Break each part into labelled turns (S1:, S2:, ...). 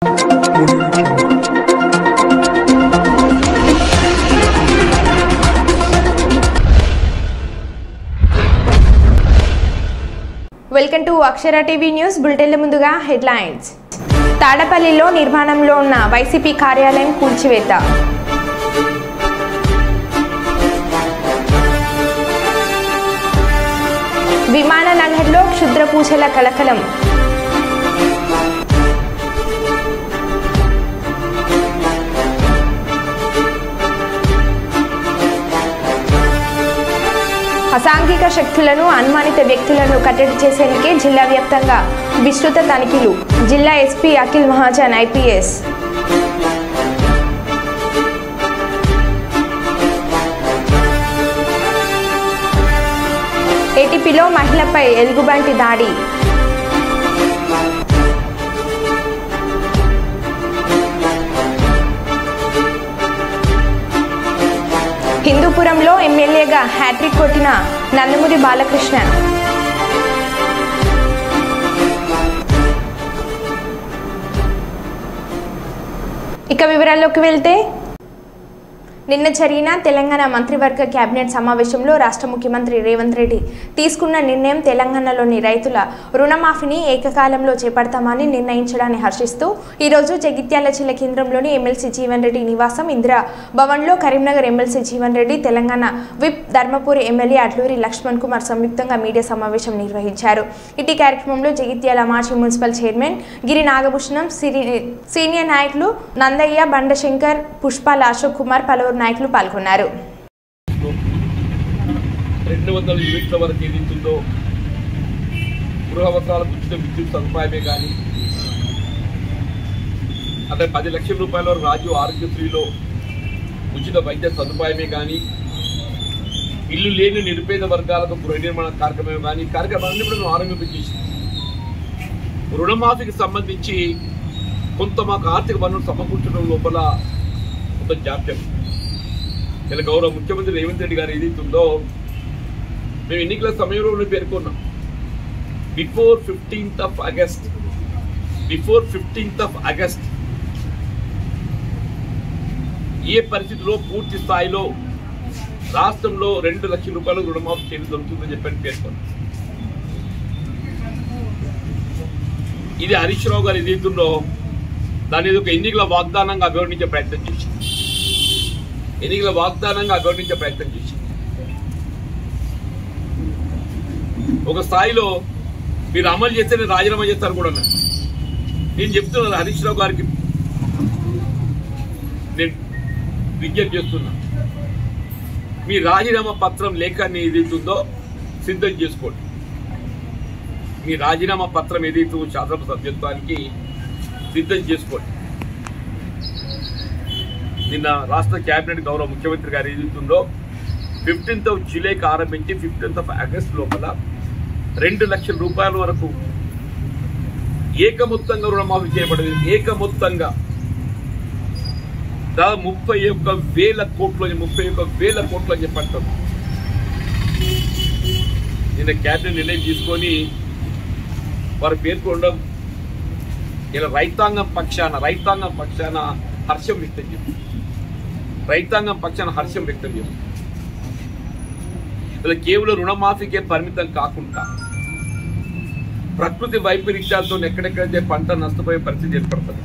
S1: Welcome to Akshara TV news బులెటిన్ల ముందుగా headlines. తాడపల్లిలో నిర్మాణంలో ఉన్న వైసీపీ కార్యాలయం కూల్చివేత. విమాననగర్లో క్షుద్ర పూజల కలకలం. అసాంఘిక శక్తులను అనుమానిత వ్యక్తులను కట్టడి చేసేందుకే జిల్లా వ్యాప్తంగా విస్తృత తనిఖీలు. జిల్లా ఎస్పీ అఖిల్ మహాజన్ ఐపీఎస్. ఏటీపీలో మహిళపై ఎలుగుబంటి దాడి. హిందూపురంలో ఎమ్మెల్యేగా హ్యాట్రిక్ కొట్టిన నందమూరి బాలకృష్ణ. ఇక వివరాల్లోకి వెళ్తే, నిన్న జరిగిన తెలంగాణ మంత్రివర్గ కేబినెట్ సమావేశంలో రాష్ట్ర ముఖ్యమంత్రి రేవంత్ రెడ్డి తీసుకున్న నిర్ణయం తెలంగాణలోని రైతుల రుణమాఫీని ఏకకాలంలో చేపడతామని నిర్ణయించడాన్ని హర్షిస్తూ ఈరోజు జగిత్యాల జిల్లా కేంద్రంలోని ఎమ్మెల్సీ జీవన్ రెడ్డి నివాసం ఇందిరా భవన్లో Karimnagar MLC Jeevan Reddy, Telangana whip Dharmapuri MLA Adluri Laxman Kumar సంయుక్తంగా మీడియా సమావేశం నిర్వహించారు. ఇటీ కార్యక్రమంలో జగిత్యాల మాజీ municipal chairman Giri Nagabhushanam, senior నాయకులు నందయ్య, బండశంకర్, పుష్పాల అశోక్ కుమార్, పలువురు నాయకులు పాల్గొన్నారు.
S2: 200 యూనిట్ల వరకు ఏదైతుందో గృహ అవసరాలకు ఉచిత విద్యుత్ సదుపాయమే కానీ, అంటే 10 లక్షల రూపాయల వరకు రాజు ఆరోగ్యశ్రీలో ఉచిత వైద్య సదుపాయమే కానీ, ఇల్లు లేని నిరుపేద వర్గాలకు గృహ నిర్మాణ కార్యక్రమమే కానీ, కార్యక్రమాన్ని కూడా ఆరంభించేసింది. రుణమాఫీకి సంబంధించి కొంత మాకు ఆర్థిక వనరులు సమకూర్చడం లోపల కొంత జాప్యం. ఇలా గౌరవ ముఖ్యమంత్రి రేవంత్ రెడ్డి గారు ఏదైతుందో మేము ఎన్నికల సమయంలో పేర్కొన్నాం. బిఫోర్ 15th of August ఏ పరిస్థితిలో పూర్తి స్థాయిలో రాష్ట్రంలో 2 లక్షల రూపాయలు రుణమాఫీ చేయడం జరుగుతుందని చెప్పని పేర్కొన్నాం. ఇది హరీష్ రావు గారు ఏదైతుందో దాని ఒక ఎన్నికల వాగ్దానంగా అభివర్ణించే ప్రయత్నం చేసింది. ఒక స్థాయిలో మీరు అమలు చేస్తే నేను రాజీనామా చేస్తాను కూడా నేను చెప్తున్నాను. హరీష్ రావు గారికి నేను విజ్ఞప్తి చేస్తున్నా, మీ రాజీనామా పత్రం లేఖాన్ని ఏదైతుందో సిద్ధం చేసుకోండి. మీ రాజీనామా పత్రం ఏదైతే శాసనసభ సభ్యత్వానికి సిద్ధం చేసుకోండి. నిన్న రాష్ట్ర కేబినెట్ గౌరవ ముఖ్యమంత్రి గారు ఏదైతుందో 15th of Julyకి ఆరంభించి 15th of August లోపల 2 లక్షల రూపాయల వరకు ఏకమొత్తంగా రుణమాఫీ చేయబడింది. ఏకమొత్తంగా దాదాపు 31,000 కోట్లు అని చెప్పంటాం. నిన్న కేబినెట్ నిర్ణయం తీసుకొని వారు పేర్కొనడం ఇలా రైతాంగం పక్షాన హర్షం వ్యక్తం చేస్తుంది. ఇలా కేవలం రుణమాఫీకే పరిమితం కాకుండా ప్రకృతి వైపరీత్యాలతో ఎక్కడెక్కడైతే పంట నష్టపోయే పరిస్థితి ఏర్పడుతుంది.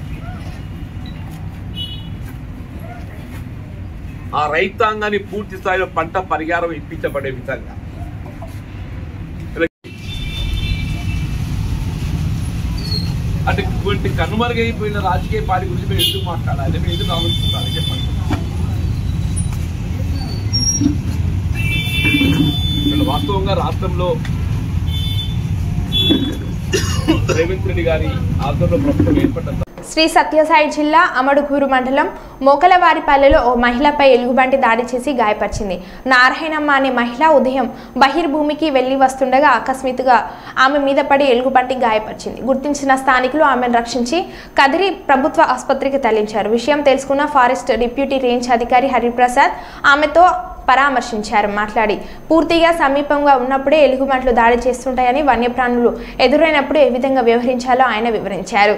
S2: ఆ రైతాంగాన్ని పూర్తి స్థాయిలో పంట పరిహారం ఇప్పించబడే విధంగా అంటే ఇటువంటి కనుమరుగైపోయిన రాజకీయ పార్టీ గురించి మేము ఎందుకు మాట్లాడాలి, మేము ఎందుకు ఆలోచించాలి చెప్పండి. వాస్తవంగా రాష్ట్రంలో రేవంత్ రెడ్డి గారి ఆధ్వర్యంలో ప్రభుత్వం ఏర్పడ్డ
S1: శ్రీ సత్యసాయి జిల్లా అమడుగూరు మండలం మోకలవారిపల్లెలో ఓ మహిళపై ఎలుగుబంటి దాడి చేసి గాయపరిచింది. నారాయణమ్మ అనే మహిళ ఉదయం బహిర్భూమికి వెళ్లి వస్తుండగా ఆకస్మికంగా ఆమె మీద పడి ఎలుగుబంటి గాయపరిచింది. గుర్తించిన స్థానికులు ఆమెను రక్షించి కదిరి ప్రభుత్వ ఆసుపత్రికి తరలించారు. విషయం తెలుసుకున్న ఫారెస్ట్ డిప్యూటీ రేంజ్ అధికారి హరిప్రసాద్ ఆమెతో పరామర్శించారు. మాట్లాడి పూర్తిగా సమీపంగా ఉన్నప్పుడే ఎలుగుబంట్లు దాడి చేస్తుంటాయని, వన్యప్రాణులు ఎదురైనప్పుడు ఏ విధంగా వ్యవహరించాలో ఆయన వివరించారు.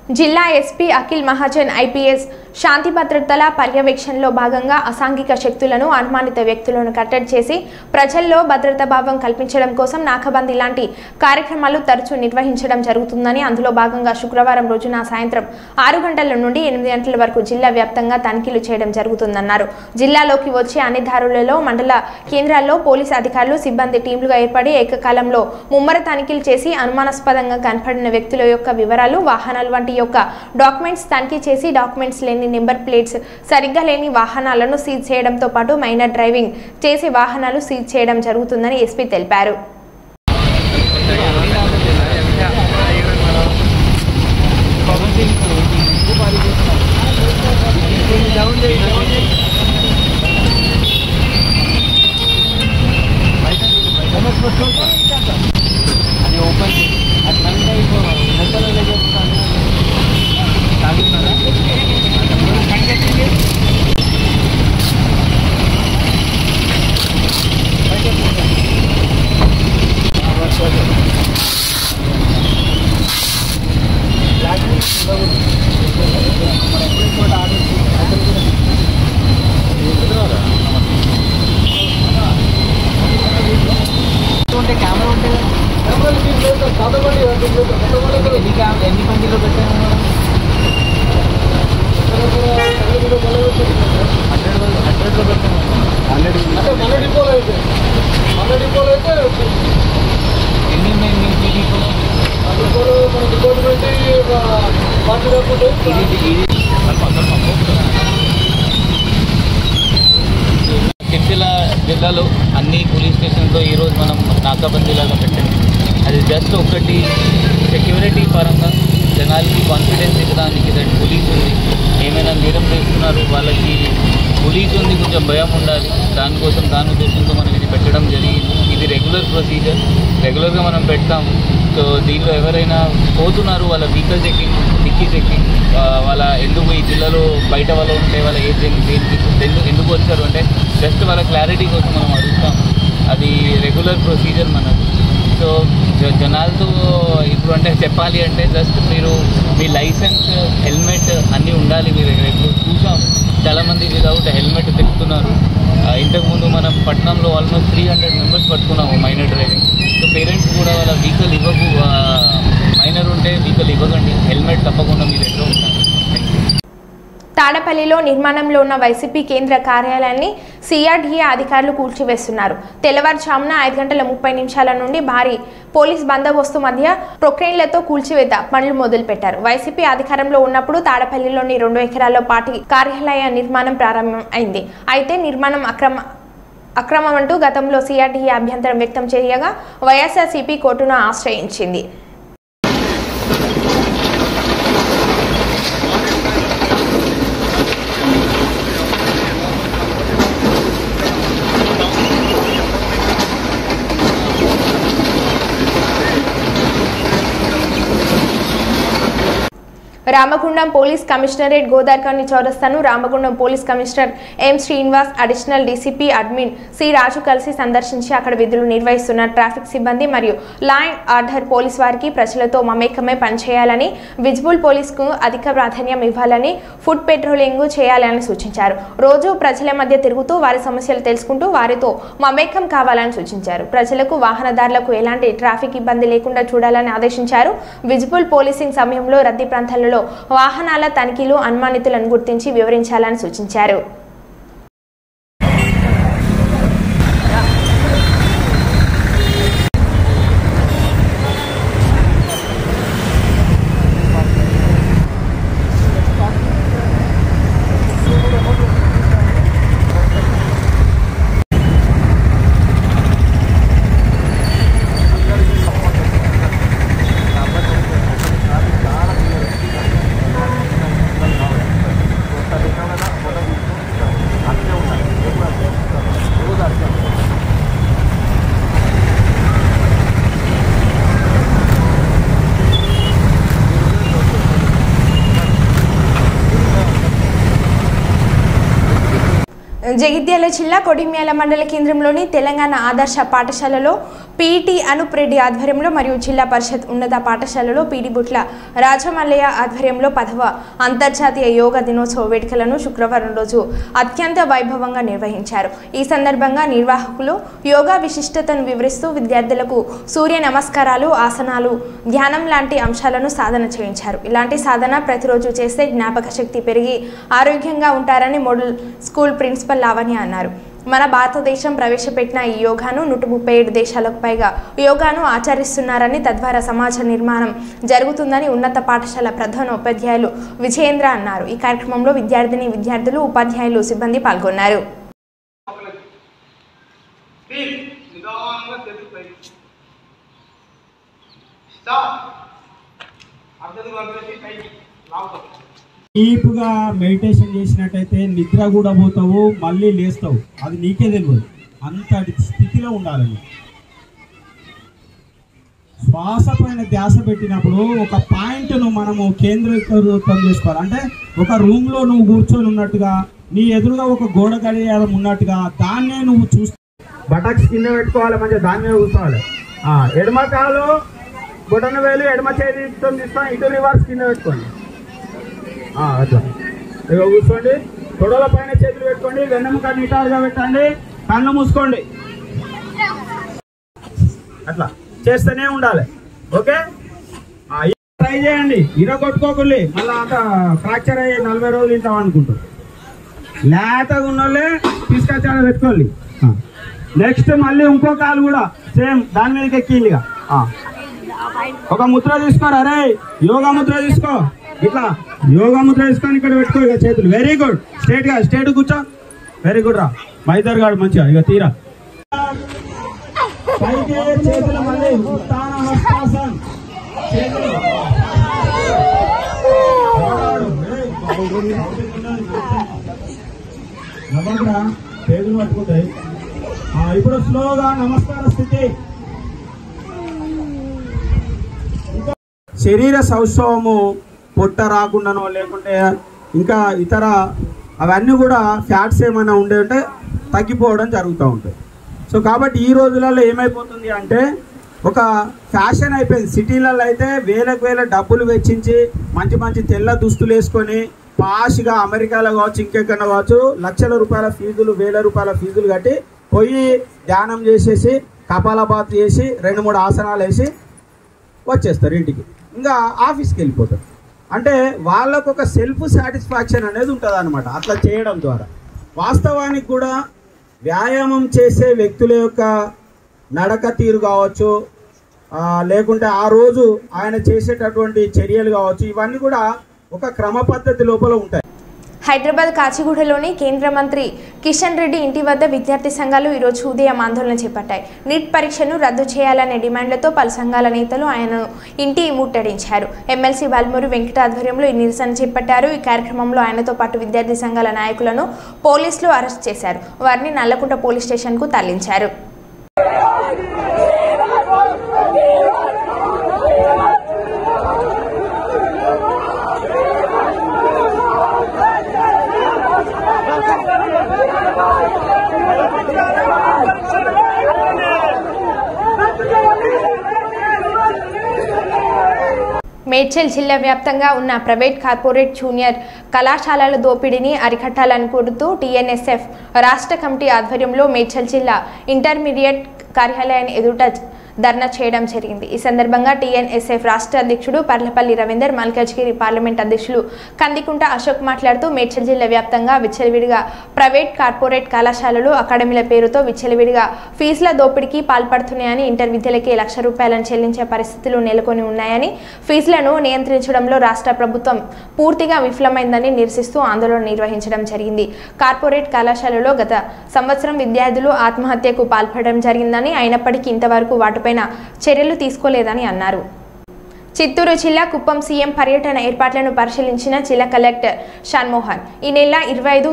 S1: జిల్లా ఎస్పీ అఖిల్ మహాజన్ ఐపీఎస్ శాంతి భద్రతల పర్యవేక్షణలో భాగంగా అసాంఘిక శక్తులను అనుమానిత వ్యక్తులను కట్టడి చేసి ప్రజల్లో భద్రతా భావం కల్పించడం కోసం నాకాబందీ లాంటి కార్యక్రమాలు తరచూ నిర్వహించడం జరుగుతుందని అందులో భాగంగా శుక్రవారం రోజున సాయంత్రం 6 గంటల నుండి 8 గంటల వరకు జిల్లా వ్యాప్తంగా తనిఖీలు చేయడం జరుగుతుందన్నారు. జిల్లాలోకి వచ్చే అన్ని దారులలో మండల కేంద్రాల్లో పోలీసు అధికారులు సిబ్బంది టీంలుగా ఏర్పడి ఏకకాలంలో ముమ్మర తనిఖీలు చేసి అనుమానాస్పదంగా కనపడిన వ్యక్తుల యొక్క వివరాలు, వాహనాలు వంటి యొక్క డాక్యుమెంట్స్ తనిఖీ చేసి డాక్యుమెంట్స్ లేని నెంబర్ ప్లేట్స్ సరిగ్గా లేని వాహనాలను సీజ్ చేయడంతో పాటు మైనర్ డ్రైవింగ్ చేసే వాహనాలు సీజ్ చేయడం జరుగుతుందని ఎస్పీ తెలిపారు.
S3: జిల్లాలో అన్ని పోలీస్ స్టేషన్లో ఈరోజు మనం నాకాబందీలాగా పెట్టండి. అది జస్ట్ ఒకటి సెక్యూరిటీ పరంగా జనాలకి కాన్ఫిడెన్స్ ఇవ్వడానికి, పోలీసు ఉంది, ఏమైనా నేరం చేస్తున్నారు వాళ్ళకి పోలీసు ఉంది, కొంచెం భయం ఉండాలి, దానికోసం దాని ఉద్దేశంతో మనం ఇది పెట్టడం జరిగింది. ఇది రెగ్యులర్ ప్రొసీజర్, రెగ్యులర్గా మనం పెడతాము. సో దీనిలో ఎవరైనా పోతున్నారు వాళ్ళ వెహికల్స్ ఎక్కి డిక్కీస్ ఎక్కి వాళ్ళ ఎందుకు ఈ జిల్లాలో బయట వాళ్ళు ఉంటే వాళ్ళ ఎందుకు వచ్చారు అంటే జస్ట్ వాళ్ళ క్లారిటీ కోసం మనం అడుగుతాం. అది రెగ్యులర్ ప్రొసీజర్ మనకు. సో జనాలతో ఇప్పుడు అంటే చెప్పాలి అంటే జస్ట్ మీరు మీ లైసెన్స్, హెల్మెట్ అన్నీ ఉండాలి మీ దగ్గర. ఇప్పుడు చూసాం చాలామంది వితౌట్ హెల్మెట్ తిప్పుతున్నారు. ఇంతకుముందు మనం పట్టణంలో ఆల్మోస్ట్ 300 మెంబర్స్ పట్టుకున్నాము మైనర్ డ్రైవింగ్. సో పేరెంట్స్ కూడా వాళ్ళ వెహికల్ ఇవ్వకు, మైనర్ ఉంటే వెహికల్ ఇవ్వకండి, హెల్మెట్ తప్పకుండా మీ దగ్గర ఉండాలి.
S1: తాడపల్లిలో నిర్మాణంలో ఉన్న వైసీపీ కేంద్ర కార్యాలయాన్ని సిఆర్డీఏ అధికారులు కూల్చివేస్తున్నారు. తెల్లవారుజామున 5:30 నుండి భారీ పోలీస్ బందోబస్తు మధ్య ప్రొక్రెయిన్లతో కూల్చివేత పనులు మొదలుపెట్టారు. వైసీపీ అధికారంలో ఉన్నప్పుడు తాడపల్లిలోని 2 ఎకరాల్లో పార్టీ కార్యాలయ నిర్మాణం ప్రారంభం అయింది. అయితే నిర్మాణం అక్రమం అంటూ గతంలో సిఆర్డీఏ అభ్యంతరం వ్యక్తం చేయగా వైఎస్ఆర్సీపీ కోర్టును ఆశ్రయించింది. రామగుండం పోలీస్ కమిషనరేట్ గోదార్కాని చౌరస్తాను Ramagundam police commissioner M Srinivas, additional DCP admin C Raju కలిసి సందర్శించి అక్కడ విధులు నిర్వహిస్తున్న ట్రాఫిక్ సిబ్బంది మరియు లా అండ్ ఆర్డర్ పోలీస్ వారికి ప్రజలతో మమేకమై పనిచేయాలని, విజిబుల్ పోలీసుకు అధిక ప్రాధాన్యం ఇవ్వాలని, ఫుడ్ పెట్రోలింగ్ చేయాలని సూచించారు. రోజు ప్రజల మధ్య తిరుగుతూ వారి సమస్యలు తెలుసుకుంటూ వారితో మమేకం కావాలని సూచించారు. ప్రజలకు, వాహనదారులకు ఎలాంటి ట్రాఫిక్ ఇబ్బంది లేకుండా చూడాలని ఆదేశించారు. విజిబుల్ పోలీసింగ్ సమయంలో రద్దీ ప్రాంతాలలో వాహనాల తనిఖీలు, అనుమానితులను గుర్తించి వివరించాలని సూచించారు. జగిత్యాల జిల్లా కొడిమ్యాల మండల కేంద్రంలోని తెలంగాణ ఆదర్శ పాఠశాలలో పీఈటీ అనూప్ రెడ్డి ఆధ్వర్యంలో మరియు జిల్లా పరిషత్ ఉన్నత పాఠశాలలో పీడిబుట్ల రాజమల్లయ్య ఆధ్వర్యంలో 10వ అంతర్జాతీయ యోగా దినోత్సవ వేడుకలను శుక్రవారం రోజు అత్యంత వైభవంగా నిర్వహించారు. ఈ సందర్భంగా నిర్వాహకులు యోగా విశిష్టతను వివరిస్తూ విద్యార్థులకు సూర్య నమస్కారాలు, ఆసనాలు, ధ్యానం లాంటి అంశాలను సాధన చేయించారు. ఇలాంటి సాధన ప్రతిరోజు చేస్తే జ్ఞాపక శక్తి పెరిగి ఆరోగ్యంగా ఉంటారని మోడల్ స్కూల్ ప్రిన్సిపల్ లావణ్య అన్నారు. మన భారతదేశం ప్రవేశపెట్టిన ఈ యోగాను 137 దేశాలకు పైగా యోగాను ఆచరిస్తున్నారని, తద్వారా సమాజ నిర్మాణం జరుగుతుందని ఉన్నత పాఠశాల ప్రధాన ఉపాధ్యాయులు విజయేంద్ర అన్నారు. ఈ కార్యక్రమంలో విద్యార్థులు, ఉపాధ్యాయులు, సిబ్బంది పాల్గొన్నారు.
S4: డీప్గా మెడిటేషన్ చేసినట్టయితే నిద్ర కూడా పోతావు, మళ్ళీ లేస్తావు. అది నీకే తెలియదు. అంతటి స్థితిలో ఉండాలని శ్వాస పైన ధ్యాస పెట్టినప్పుడు ఒక పాయింట్ను మనము కేంద్రీకృతం చేసుకోవాలి. అంటే ఒక రూమ్లో నువ్వు కూర్చొని ఉన్నట్టుగా, నీ ఎదురుగా ఒక గోడ గడియారం ఉన్నట్టుగా దాన్నే నువ్వు చూస్తూ బటక్స్ కింద పెట్టుకోవాలి. మంచిగా దాని మీద కూర్చోవాలి. ఎడమ కాలు బొటన వేలు ఎడమ చేతి తీసుకొని ఇటు రివర్స్ కింద పెట్టుకోండి. అట్లా ఇక కూర్చోండి. తొడల పైన చేతులు పెట్టుకోండి. వెన్నెముక నిటారుగా పెట్టండి. కళ్ళు మూసుకోండి. అట్లా చేస్తూనే ఉండాలి. ఓకే, ట్రై చేయండి. కొట్టుకోకుండా మళ్ళీ అంత ఫ్రాక్చర్ అయ్యి 40 రోజులు ఇంటాం అనుకుంటారు. లేతగా ఉన్నోళ్ళే తీసుకొచ్చాడ పెట్టుకోండి. నెక్స్ట్ మళ్ళీ ఇంకో కాలు కూడా సేమ్ దాని మీదకి ఎక్కిందిగా. ఒక ముద్ర తీసుకోరా. అరే యోగా ముద్ర తీసుకో. ఇట్లా యోగా ముద్ర తీసుకొని ఇక్కడ పెట్టుకో. ఇక చేతులు వెరీ గుడ్. స్ట్రేట్ కూర్చో. వెరీ గుడ్ రా మైదర్ గారు. మంచిగా ఇక తీరా. చేతులు మళ్ళీ ఉత్తాన హస్తాసన్. చేతులు చేతులు పట్టుకుంటాయి. ఇప్పుడు స్లోగా నమస్కార స్థితి. శరీర సౌష్ఠవము పొట్ట రాకుండానో లేకుంటే ఇంకా ఇతర అవన్నీ కూడా ఫ్యాట్స్ ఏమైనా ఉండే ఉంటే తగ్గిపోవడం జరుగుతూ ఉంటాయి. సో కాబట్టి ఈ రోజులలో ఏమైపోతుంది అంటే ఒక ఫ్యాషన్ అయిపోయింది. సిటీలలో అయితే వేల డబ్బులు వెచ్చించి మంచి తెల్ల దుస్తులు వేసుకొని పాష్గా అమెరికాలో కావచ్చు, ఇంకెక్కడ కావచ్చు, లక్షల రూపాయల ఫీజులు, వేల రూపాయల ఫీజులు కట్టి పోయి ధ్యానం చేసేసి కపాలభాతి చేసి 2-3 ఆసనాలు వేసి వచ్చేస్తారు ఇంటికి. ఇంకా ఆఫీస్కి వెళ్ళిపోతారు. అంటే వాళ్ళకు ఒక సెల్ఫ్ సాటిస్ఫాక్షన్ అనేది ఉంటుంది అనమాట అట్లా చేయడం ద్వారా. వాస్తవానికి కూడా వ్యాయామం చేసే వ్యక్తుల యొక్క నడక తీరు కావచ్చు, లేకుంటే ఆ రోజు ఆయన చేసేటటువంటి చర్యలు కావచ్చు, ఇవన్నీ కూడా ఒక క్రమ పద్ధతి లోపల ఉంటాయి.
S1: హైదరాబాద్ కాచిగూడలోని కేంద్ర మంత్రి కిషన్ రెడ్డి ఇంటి వద్ద విద్యార్థి సంఘాలు ఈరోజు ఉదయం ఆందోళన చేపట్టాయి. నీట్ పరీక్షను రద్దు చేయాలనే డిమాండ్లతో పలు సంఘాల నేతలు ఆయనను ఇంటి ముట్టడించారు. ఎమ్మెల్సీ బాల్మూరి వెంకట ఆధ్వర్యంలో ఈ నిరసన చేపట్టారు. ఈ కార్యక్రమంలో ఆయనతో పాటు విద్యార్థి సంఘాల నాయకులను పోలీసులు అరెస్ట్ చేశారు. వారిని నల్లకుంట పోలీస్ స్టేషన్కు తరలించారు. మేడ్చల్ జిల్లా వ్యాప్తంగా ఉన్న ప్రైవేట్, కార్పొరేట్, జూనియర్ కళాశాలల దోపిడీని అరికట్టాలని కోరుతూ టీఎన్ఎస్ఎఫ్ రాష్ట్ర కమిటీ ఆధ్వర్యంలో మేడ్చల్ జిల్లా ఇంటర్మీడియట్ కార్యాలయాన్ని ఎదుట ధర్నా చేయడం జరిగింది. ఈ సందర్భంగా టీఎన్ఎస్ఎఫ్ రాష్ట్ర అధ్యక్షుడు పర్లపల్లి రవీందర్, మల్కాజ్గిరి పార్లమెంట్ అధ్యక్షులు కందికుంట అశోక్ మాట్లాడుతూ మేడ్చల్ జిల్లా వ్యాప్తంగా విచ్చలవిడిగా ప్రైవేట్, కార్పొరేట్ కళాశాలలు, అకాడమీల పేరుతో విచ్చలవిడిగా ఫీజుల దోపిడీకి పాల్పడుతున్నాయని, ఇంటర్ విద్యలకి ₹1,00,000 చెల్లించే పరిస్థితులు నెలకొని ఉన్నాయని, ఫీజులను నియంత్రించడంలో రాష్ట్ర ప్రభుత్వం పూర్తిగా విఫలమైందని నిరసిస్తూ ఆందోళన నిర్వహించడం జరిగింది. కార్పొరేట్ కళాశాలలో గత సంవత్సరం విద్యార్థులు ఆత్మహత్యకు పాల్పడడం జరిగిందని, అయినప్పటికీ ఇంతవరకు వాటిపైన చర్యలు తీసుకోలేదని అన్నారు. చిత్తూరు జిల్లా కుప్పం సీఎం పర్యటన ఏర్పాట్లను పరిశీలించిన జిల్లా కలెక్టర్ షాన్మోహన్. ఈ నెల 25,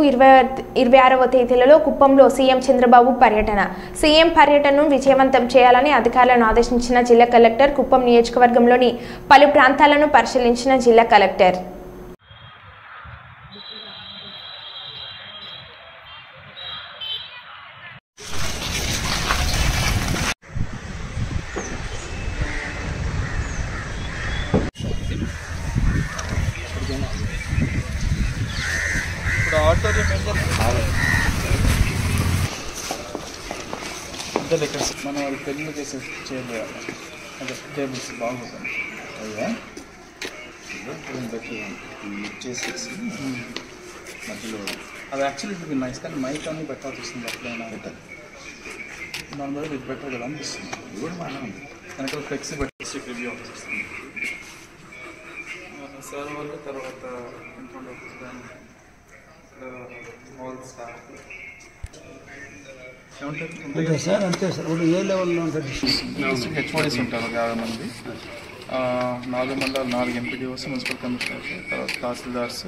S1: 26వ తేదీలలో కుప్పంలో సీఎం చంద్రబాబు పర్యటన. సీఎం పర్యటనను విజయవంతం చేయాలని అధికారులను ఆదేశించిన జిల్లా కలెక్టర్. కుప్పం నియోజకవర్గంలోని పలు ప్రాంతాలను పరిశీలించిన జిల్లా కలెక్టర్.
S5: మధ్యలో ఇక్కడ మనం అది పెళ్ళి చేసే చేయలేదు అదే టేబుల్స్ బాగుంటుంది అయ్యా చేసేసి మధ్యలో అది యాక్చువల్లీ ఇట్ బి నైస్ కానీ మైక్ అన్ని పెట్టాల్సి వస్తుంది ఎట్లయినా బెటర్ దాని బట్టి ఇది బెటర్ కదా అనిపిస్తుంది ఇది కూడా బాగానే ఉంది వెనకాల ఫ్లెక్సీ పెట్టి రివ్యూ వస్తుంది సార్ వాళ్ళు తర్వాత ఆల్ స్టాఫ్
S6: అంతే సార్ అంతే సార్ ఇప్పుడు ఏ లెవెల్లో ఉంటుంది
S5: హెచ్ఓడీస్ ఉంటారు 50 మంది 4 మండలాలు 4 ఎంపీడీఓస్ మున్సిపల్ కమిషనర్స్ తర్వాత తహసీల్దార్స్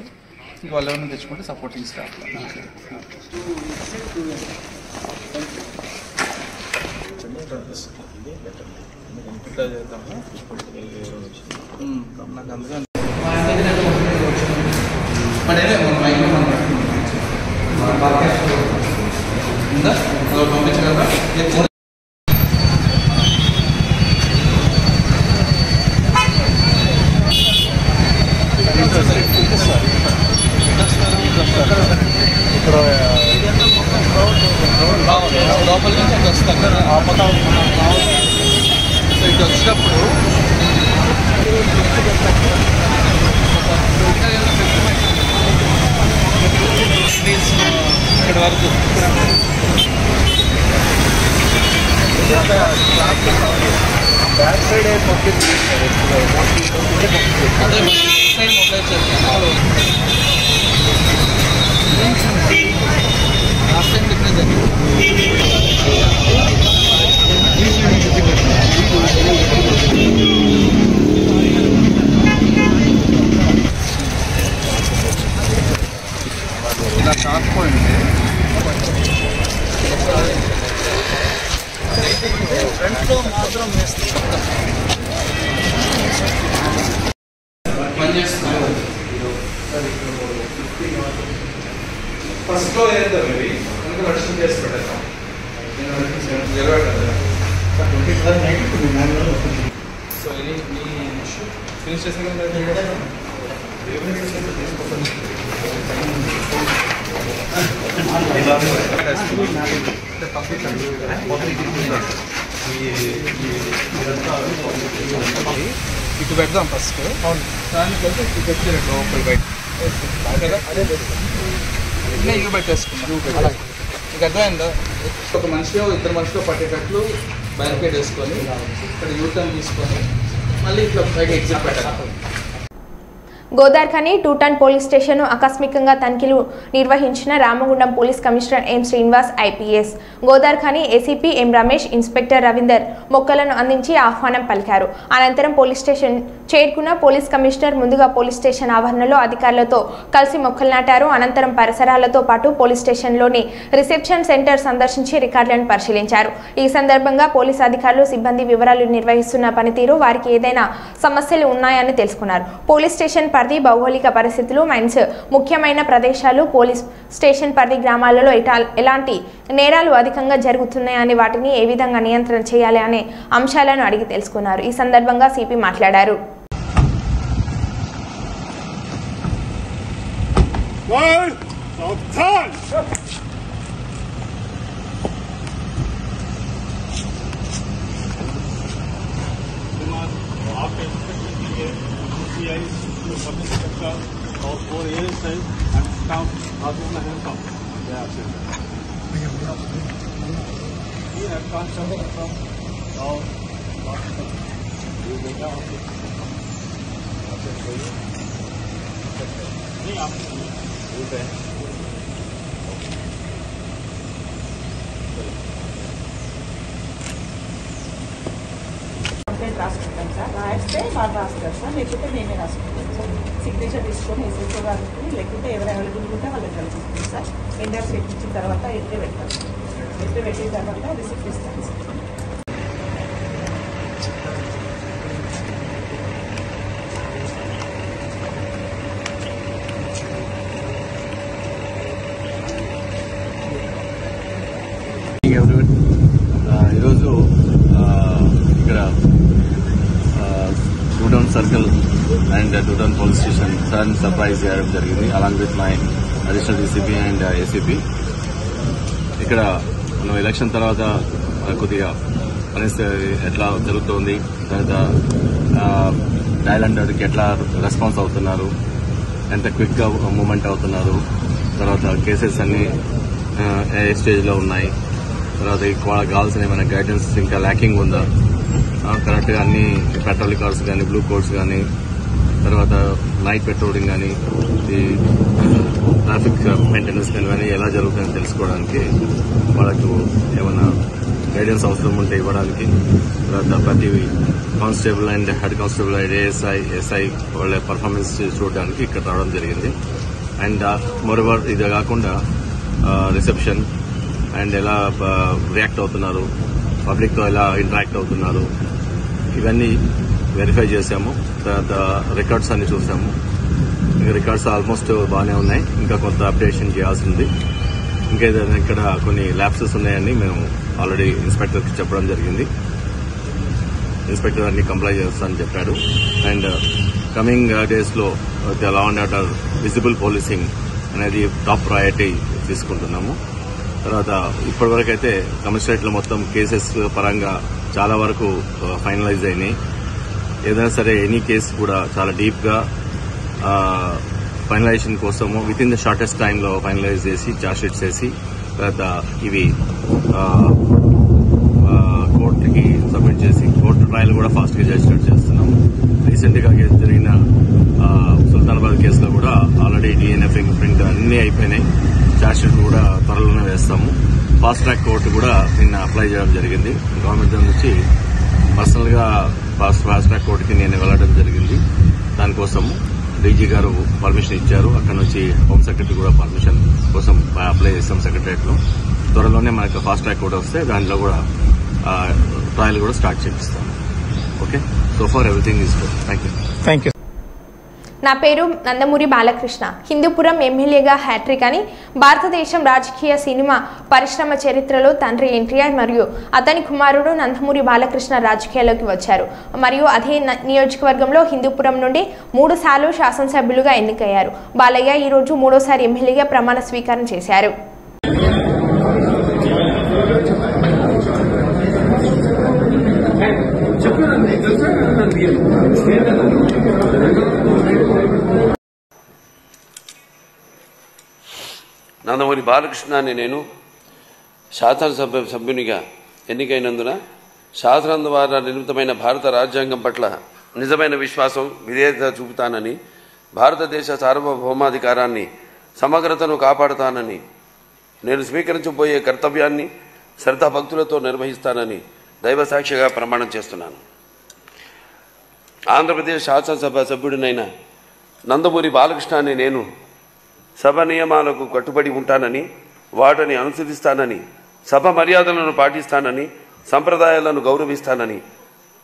S5: ఇంకా వాళ్ళు ఎవరైనా తెచ్చుకుంటే సపోర్టింగ్ స్టాఫ్ ఇట్లా చేద్దాము నాకు అందుకని పంపించగలరా లోపల నుంచి అక్కడ వస్తారు సో ఇటు వచ్చినప్పుడు ఇక్కడ వరకు
S6: బ్యాక్ సైడ్ మొబైల్
S5: అదే సైడ్ మొబైల్ చేస్తాను లాస్ట్ టైం డిఫరెన్స్ ఇలా షార్ప్ పాయింట్ ఫ్రంట్లో మాత్రం పనిచేస్తున్నాను ఫస్ట్లో వేద్దాం ఇవి కనుక రక్షణ చేసి పెట్టేద్దాం సో ఇది మీ ఫినిష్ చేసే ఇటు పెడదాం ఫస్ట్ దానికి వెళ్తే ఇటు పెట్టారు లోపల బయట కదా ఇవి పెట్టేసుకున్నాం మీకు అర్థమైందా ఒక మనిషిలో 2 మనుషులు పట్టేటట్లు బ్యారికేడ్ వేసుకొని ఇక్కడ యూటర్న్ తీసుకొని మళ్ళీ ఇట్లా పైకి ఎగ్జిట్ పెట్టాలి.
S1: గోదార్ఖని టూటన్ పోలీస్ స్టేషన్ ఆకస్మికంగా తనిఖీలు నిర్వహించిన Ramagundam police commissioner M Srinivas IPS. Godavarikhani ACP ఎం రమేష్, ఇన్స్పెక్టర్ రవీందర్ మొక్కలను అందించి ఆహ్వానం పలికారు. అనంతరం పోలీస్ స్టేషన్ చేరుకున్న పోలీస్ కమిషనర్ ముందుగా పోలీస్ స్టేషన్ ఆవరణలో అధికారులతో కలిసి మొక్కలు నాటారు. అనంతరం పరిసరాలతో పాటు పోలీస్ స్టేషన్లోని రిసెప్షన్ సెంటర్ సందర్శించి రికార్డులను పరిశీలించారు. ఈ సందర్భంగా పోలీస్ అధికారులు సిబ్బంది వివరాలు నిర్వహిస్తున్న పనితీరు, వారికి ఏదైనా సమస్యలు ఉన్నాయని తెలుసుకున్నారు. పోలీస్ స్టేషన్ పరిధి, భౌగోళిక పరిస్థితులు, మైన్స్, ముఖ్యమైన ప్రదేశాలు, పోలీస్ స్టేషన్ పరిధి గ్రామాలలో ఎలాంటి నేరాలు అధికంగా జరుగుతున్నాయని, వాటిని ఏ విధంగా నియంత్రణ చేయాలి అనే అంశాలను అడిగి తెలుసుకున్నారు. ఈ సందర్భంగా సిపి మాట్లాడారు.
S7: और 4 years and count out of my hands up. Yeah, absolutely. Here I can't come from now. You make out. Okay, for you. नहीं आप ये है.
S8: రాసుకుంటాం సార్. రాస్తే వాళ్ళు రాస్తారు సార్, లేకపోతే మేమే రాసుకుంటాం సార్. సిగ్నేచర్ తీసుకొని ఎస్ఎస్ఓ గారికి, లేకుంటే ఎవరు అవైలబుల్ ఉంటే వాళ్ళకి కలుపుతుంది సార్. ఎండర్స్ ఇచ్చిన తర్వాత ఎంట్రీ పెట్టాలి. ఎంట్రీ పెట్టిన తర్వాత రిసిప్ట్ ఇస్తాను సార్.
S9: ఈరోజు ఇక్కడ two town circle and two town police station sudden surprise చేయడం జరిగింది, along with my additional DCP and ACP. ఇక్కడ మనం ఎలక్షన్ తర్వాత కొద్దిగా పరిస్థితి ఎట్లా జరుగుతోంది, తర్వాత డైలాండర్కి ఎట్లా రెస్పాన్స్ అవుతున్నారు, ఎంత క్విక్గా మూవ్మెంట్ అవుతున్నారు, తర్వాత కేసెస్ అన్ని ఏ స్టేజ్లో ఉన్నాయి, తర్వాత వాళ్ళకి కావాల్సిన ఏమైనా గైడెన్స్ ఇంకా ల్యాకింగ్ ఉందా, కరెక్ట్గా అన్ని పెట్రోల్ కార్డ్స్ కానీ బ్లూ కోడ్స్ కానీ తర్వాత నైట్ పెట్రోలింగ్ కానీ ఈ ట్రాఫిక్ మెయింటెనెన్స్ కానీ ఎలా జరుగుతుందని తెలుసుకోవడానికి వాళ్ళకు ఏమైనా గైడెన్స్ అవసరం ఉంటే ఇవ్వడానికి, తర్వాత ప్రతి constable and head constable ASI SI వాళ్ళ పర్ఫార్మెన్స్ చూడడానికి ఇక్కడ రావడం జరిగింది. అండ్ మోరోవర్ ఇది కాకుండా రిసెప్షన్ అండ్ ఎలా రియాక్ట్ అవుతున్నారు, పబ్లిక్తో ఎలా ఇంటరాక్ట్ అవుతున్నారు, ఇవన్నీ వెరిఫై చేశాము. తర్వాత రికార్డ్స్ అన్ని చూసాము. రికార్డ్స్ ఆల్మోస్ట్ బాగానే ఉన్నాయి, ఇంకా కొంత అప్డేషన్ చేయాల్సింది. ఇంకా ఏదైనా ఇక్కడ కొన్ని ల్యాప్సెస్ ఉన్నాయని మేము ఆల్రెడీ ఇన్స్పెక్టర్కి చెప్పడం జరిగింది. ఇన్స్పెక్టర్ అన్ని కంప్లై చేస్తానని చెప్పాడు. అండ్ కమింగ్ డేస్లో law and order visible policing అనేది టాప్ ప్రయారిటీ తీసుకుంటున్నాము. తర్వాత ఇప్పటివరకు అయితే కమిషనరేట్లో మొత్తం కేసెస్ పరంగా చాలా వరకు ఫైనలైజ్ అయినాయి. ఏదైనా సరే ఎనీ కేసు కూడా చాలా డీప్గా ఫైనలైజేషన్ కోసము విత్ ఇన్ ద షార్టెస్ట్ టైంలో ఫైనలైజ్ చేసి చార్జ్షీట్స్ చేసి తర్వాత ఇవి కోర్టుకి సబ్మిట్ చేసి కోర్టు ట్రయల్ కూడా ఫాస్ట్గా చేసినట్టు చేస్తున్నాము. రీసెంట్గా జరిగిన సుల్తానాబాద్ కేసులో కూడా ఆల్రెడీ DNA ఫింగర్ ప్రింట్ అన్నీ అయిపోయినాయి. చార్జ్షీట్ కూడా త్వరలోనే వేస్తాము. ఫాస్ట్ ట్రాక్ కోర్టు కూడా నిన్న అప్లై చేయడం జరిగింది. గవర్నమెంట్ నుంచి పర్సనల్గా ఫాస్ట్ ట్రాక్ కోర్టుకి నేను వెళ్ళడం జరిగింది. దానికోసము డీజీ గారు పర్మిషన్ ఇచ్చారు. అక్కడ నుంచి హోమ్ సెక్రటరీ కూడా పర్మిషన్ కోసం అప్లై చేస్తాం సెక్రటరియట్లో. త్వరలోనే మనకు ఫాస్ట్ ట్రాక్ కోర్టు వస్తే దాంట్లో కూడా ట్రయల్ కూడా స్టార్ట్ చేపిస్తాం. Okay, so for everything is good. Thank you.
S1: నా పేరు నందమూరి బాలకృష్ణ. హిందూపురం ఎమ్మెల్యేగా హ్యాట్రిక్ అని భారతదేశం రాజకీయ సినిమా పరిశ్రమ చరిత్రలో తండ్రి ఎన్టీఆర్ మరియు అతని కుమారుడు నందమూరి బాలకృష్ణ రాజకీయాల్లోకి వచ్చారు. మరియు అదే నియోజకవర్గంలో హిందూపురం నుండి 3 సార్లు శాసనసభ్యులుగా ఎన్నికయ్యారు. బాలయ్య ఈరోజు 3వ ఎమ్మెల్యేగా ప్రమాణ స్వీకారం చేశారు.
S10: నందమూరి బాలకృష్ణ అని నేను శాసనసభ్యునిగా ఎన్నికైనందున శాసనం ద్వారా నిర్మితమైన భారత రాజ్యాంగం పట్ల నిజమైన విశ్వాసం విధేయత చూపుతానని, భారతదేశ సార్వభౌమాధికారాన్ని సమగ్రతను కాపాడుతానని, నేను స్వీకరించబోయే కర్తవ్యాన్ని శ్రద్ధాభక్తులతో నిర్వహిస్తానని దైవసాక్షిగా ప్రమాణం చేస్తున్నాను. ఆంధ్రప్రదేశ్ శాసనసభ సభ్యుడినైన నందమూరి బాలకృష్ణ అని నేను సభ నియమాలకు కట్టుబడి ఉంటానని, వాటిని అనుసరిస్తానని, సభ మర్యాదలను పాటిస్తానని, సంప్రదాయాలను గౌరవిస్తానని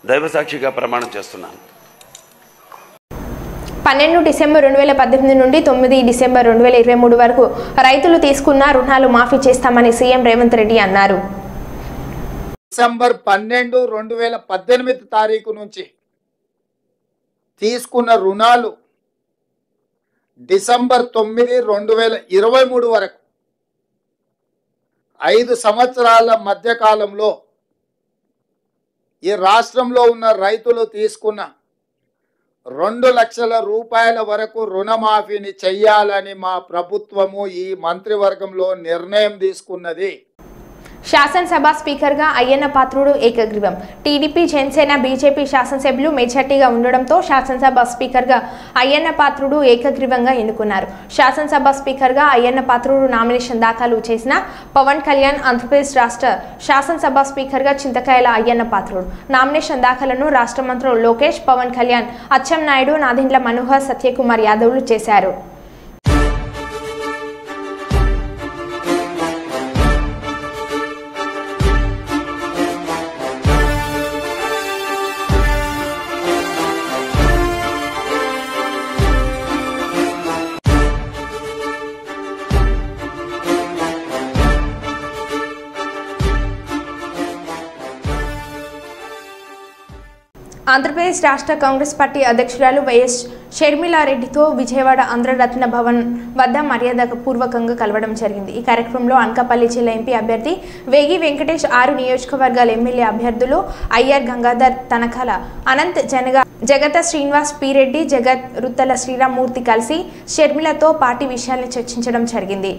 S10: దైవసాక్షిగా ప్రమాణం చేస్తున్నాను.
S1: 12 డిసెంబర్ 2018 నుండి 9 డిసెంబర్ 2023 వరకు రైతులు తీసుకున్న రుణాలు మాఫీ చేస్తామని సీఎం రేవంత్ రెడ్డి అన్నారు.
S11: డిసెంబర్ 12, 2018 తారీఖు నుంచి తీసుకున్న రుణాలు డిసెంబర్ 9, 2023 వరకు 5 సంవత్సరాల మధ్యకాలంలో ఈ రాష్ట్రంలో ఉన్న రైతులు తీసుకున్న 2 లక్షల రూపాయల వరకు రుణమాఫీని చెయ్యాలని మా ప్రభుత్వము ఈ మంత్రివర్గంలో నిర్ణయం తీసుకున్నది.
S1: శాసనసభ స్పీకర్గా అయ్యన్న పాత్రుడు ఏకగ్రీవం. టీడీపీ, జనసేన, బీజేపీ శాసనసభ్యులు మెజార్టీగా ఉండడంతో శాసనసభ స్పీకర్గా అయ్యన్న పాత్రుడు ఏకగ్రీవంగా ఎన్నుకున్నారు. శాసనసభ స్పీకర్గా అయ్యన్న పాత్రుడు నామినేషన్ దాఖలు చేసిన పవన్ కళ్యాణ్, ఆంధ్రప్రదేశ్ రాష్ట్ర శాసనసభ స్పీకర్గా చింతకాయల అయ్యన్న పాత్రుడు నామినేషన్ దాఖలను రాష్ట్ర మంత్రులు లోకేష్, పవన్ కళ్యాణ్, అచ్చెన్నాయుడు, నాదెండ్ల మనోహర్, సత్యకుమార్ యాదవ్లు చేశారు. ఆంధ్రప్రదేశ్ రాష్ట్ర కాంగ్రెస్ పార్టీ అధ్యక్షురాలు వైఎస్ షర్మిలారెడ్డితో విజయవాడ ఆంధ్రరత్న భవన్ వద్ద మర్యాదపూర్వకంగా కలవడం జరిగింది. ఈ కార్యక్రమంలో అనకాపల్లి జిల్లా ఎంపీ అభ్యర్థి వేగి వెంకటేష్, 6 నియోజకవర్గాల ఎమ్మెల్యే అభ్యర్థులు అయ్యర్ గంగాధర్, తనకాల అనంత్, జగత శ్రీనివాస్, పీరెడ్డి, జగత్, రుత్తల శ్రీరామ్మూర్తి కలిసి షర్మిలతో పార్టీ విషయాలను చర్చించడం జరిగింది.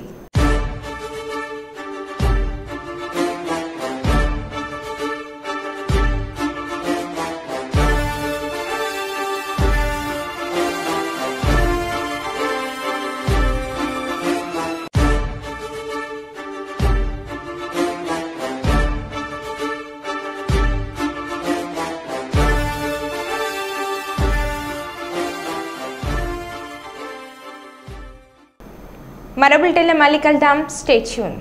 S1: మరో బులెటిన్లో మళ్ళీ కలుద్దాం. Stay tune.